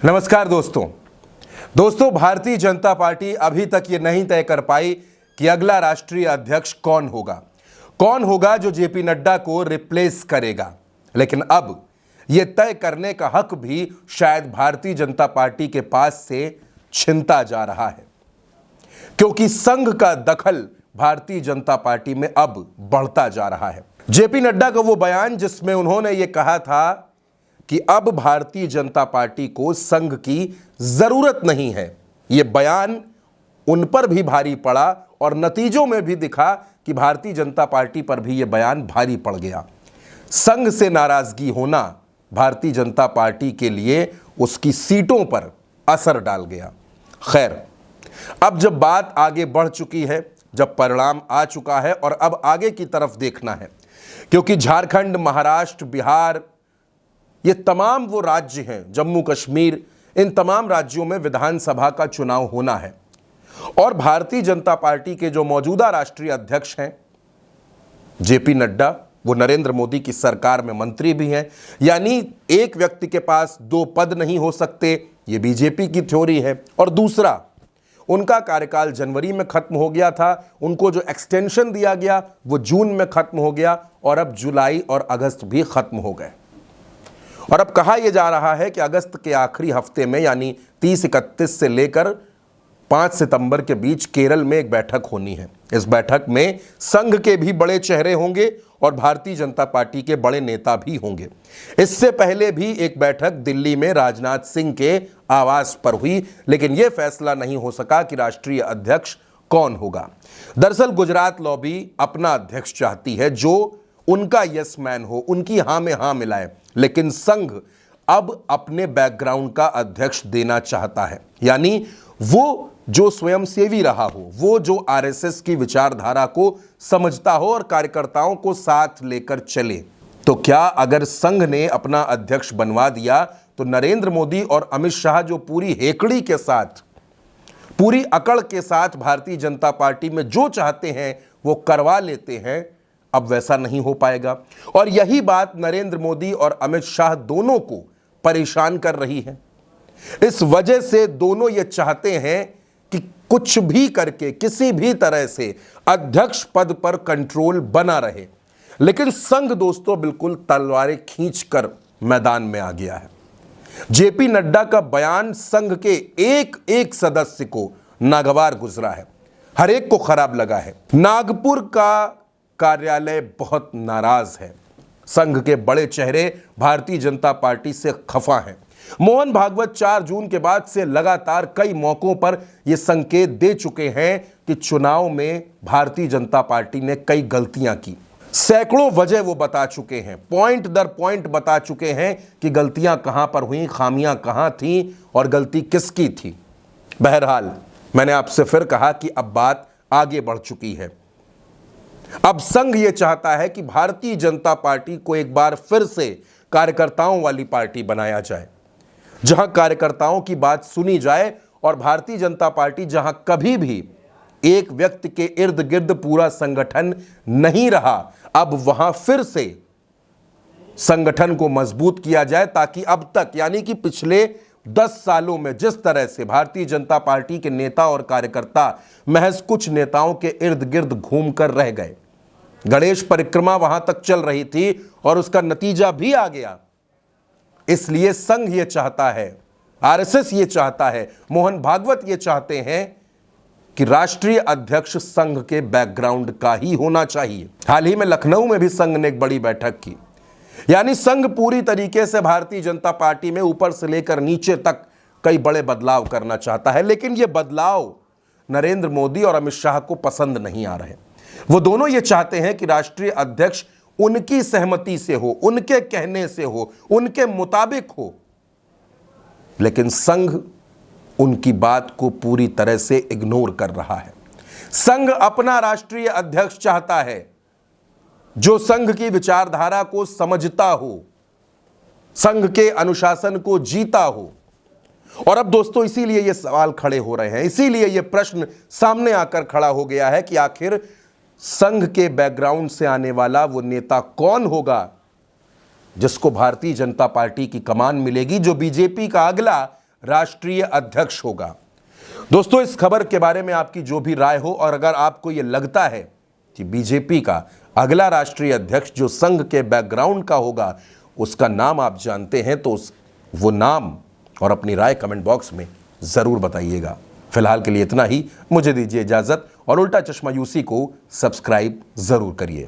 नमस्कार दोस्तों, भारतीय जनता पार्टी अभी तक ये नहीं तय कर पाई कि अगला राष्ट्रीय अध्यक्ष कौन होगा जो जेपी नड्डा को रिप्लेस करेगा। लेकिन अब यह तय करने का हक भी शायद भारतीय जनता पार्टी के पास से छिनता जा रहा है, क्योंकि संघ का दखल भारतीय जनता पार्टी में अब बढ़ता जा रहा है। जेपी नड्डा का वो बयान जिसमें उन्होंने ये कहा था कि अब भारतीय जनता पार्टी को संघ की जरूरत नहीं है, यह बयान उन पर भी भारी पड़ा और नतीजों में भी दिखा कि भारतीय जनता पार्टी पर भी यह बयान भारी पड़ गया। संघ से नाराजगी होना भारतीय जनता पार्टी के लिए उसकी सीटों पर असर डाल गया। खैर, अब जब बात आगे बढ़ चुकी है, जब परिणाम आ चुका है और अब आगे की तरफ देखना है, क्योंकि झारखंड, महाराष्ट्र, बिहार, ये तमाम वो राज्य हैं, जम्मू कश्मीर, इन तमाम राज्यों में विधानसभा का चुनाव होना है और भारतीय जनता पार्टी के जो मौजूदा राष्ट्रीय अध्यक्ष हैं जेपी नड्डा, वो नरेंद्र मोदी की सरकार में मंत्री भी हैं। यानी एक व्यक्ति के पास दो पद नहीं हो सकते, ये बीजेपी की थ्योरी है। और दूसरा, उनका कार्यकाल जनवरी में खत्म हो गया था, उनको जो एक्सटेंशन दिया गया वो जून में खत्म हो गया और अब जुलाई और अगस्त भी खत्म हो गए। और अब कहा यह जा रहा है कि अगस्त के आखिरी हफ्ते में, यानी 30-31 से लेकर 5 सितंबर के बीच केरल में एक बैठक होनी है। इस बैठक में संघ के भी बड़े चेहरे होंगे और भारतीय जनता पार्टी के बड़े नेता भी होंगे। इससे पहले भी एक बैठक दिल्ली में राजनाथ सिंह के आवास पर हुई, लेकिन यह फैसला नहीं हो सका कि राष्ट्रीय अध्यक्ष कौन होगा। दरअसल गुजरात लॉबी अपना अध्यक्ष चाहती है जो उनका यस मैन हो, उनकी हां में हां मिलाए, लेकिन संघ अब अपने बैकग्राउंड का अध्यक्ष देना चाहता है। यानी वो जो स्वयंसेवी रहा हो, वो जो आरएसएस की विचारधारा को समझता हो और कार्यकर्ताओं को साथ लेकर चले। तो क्या अगर संघ ने अपना अध्यक्ष बनवा दिया तो नरेंद्र मोदी और अमित शाह जो पूरी हेकड़ी के साथ, पूरी अकड़ के साथ भारतीय जनता पार्टी में जो चाहते हैं वो करवा लेते हैं, अब वैसा नहीं हो पाएगा। और यही बात नरेंद्र मोदी और अमित शाह दोनों को परेशान कर रही है। इस वजह से दोनों ये चाहते हैं कि कुछ भी करके, किसी भी तरह से अध्यक्ष पद पर कंट्रोल बना रहे। लेकिन संघ दोस्तों बिल्कुल तलवारें खींचकर मैदान में आ गया है। जेपी नड्डा का बयान संघ के एक एक सदस्य को नागवार गुजरा है, हर एक को खराब लगा है। नागपुर का कार्यालय बहुत नाराज है। संघ के बड़े चेहरे भारतीय जनता पार्टी से खफा हैं। मोहन भागवत 4 जून के बाद से लगातार कई मौकों पर यह संकेत दे चुके हैं कि चुनाव में भारतीय जनता पार्टी ने कई गलतियां की। सैकड़ों वजह वो बता चुके हैं, पॉइंट दर पॉइंट बता चुके हैं कि गलतियां कहां पर हुई, खामियां कहां थीं और गलती किसकी थी। बहरहाल, मैंने आपसे फिर कहा कि अब बात आगे बढ़ चुकी है। अब संघ यह चाहता है कि भारतीय जनता पार्टी को एक बार फिर से कार्यकर्ताओं वाली पार्टी बनाया जाए, जहां कार्यकर्ताओं की बात सुनी जाए और भारतीय जनता पार्टी जहां कभी भी एक व्यक्ति के इर्द गिर्द पूरा संगठन नहीं रहा, अब वहां फिर से संगठन को मजबूत किया जाए, ताकि अब तक, यानी कि पिछले 10 सालों में जिस तरह से भारतीय जनता पार्टी के नेता और कार्यकर्ता महज कुछ नेताओं के इर्द गिर्द घूमकर रह गए। गणेश परिक्रमा वहां तक चल रही थी और उसका नतीजा भी आ गया। इसलिए संघ ये चाहता है, आरएसएस ये चाहता है, मोहन भागवत ये चाहते हैं कि राष्ट्रीय अध्यक्ष संघ के बैकग्राउंड का ही होना चाहिए। हाल ही में लखनऊ में भी संघ ने एक बड़ी बैठक की। यानी संघ पूरी तरीके से भारतीय जनता पार्टी में ऊपर से लेकर नीचे तक कई बड़े बदलाव करना चाहता है, लेकिन ये बदलाव नरेंद्र मोदी और अमित शाह को पसंद नहीं आ रहे। वो दोनों ये चाहते हैं कि राष्ट्रीय अध्यक्ष उनकी सहमति से हो, उनके कहने से हो, उनके मुताबिक हो, लेकिन संघ उनकी बात को पूरी तरह से इग्नोर कर रहा है। संघ अपना राष्ट्रीय अध्यक्ष चाहता है जो संघ की विचारधारा को समझता हो, संघ के अनुशासन को जीता हो। और अब दोस्तों इसीलिए ये सवाल खड़े हो रहे हैं, इसीलिए ये प्रश्न सामने आकर खड़ा हो गया है कि आखिर संघ के बैकग्राउंड से आने वाला वो नेता कौन होगा जिसको भारतीय जनता पार्टी की कमान मिलेगी, जो बीजेपी का अगला राष्ट्रीय अध्यक्ष होगा। दोस्तों, इस खबर के बारे में आपकी जो भी राय हो, और अगर आपको यह लगता है कि बीजेपी का अगला राष्ट्रीय अध्यक्ष जो संघ के बैकग्राउंड का होगा, उसका नाम आप जानते हैं, तो वो नाम और अपनी राय कमेंट बॉक्स में जरूर बताइएगा। फिलहाल के लिए इतना ही, मुझे दीजिए इजाजत और उल्टा चश्मा यूसी को सब्सक्राइब जरूर करिए।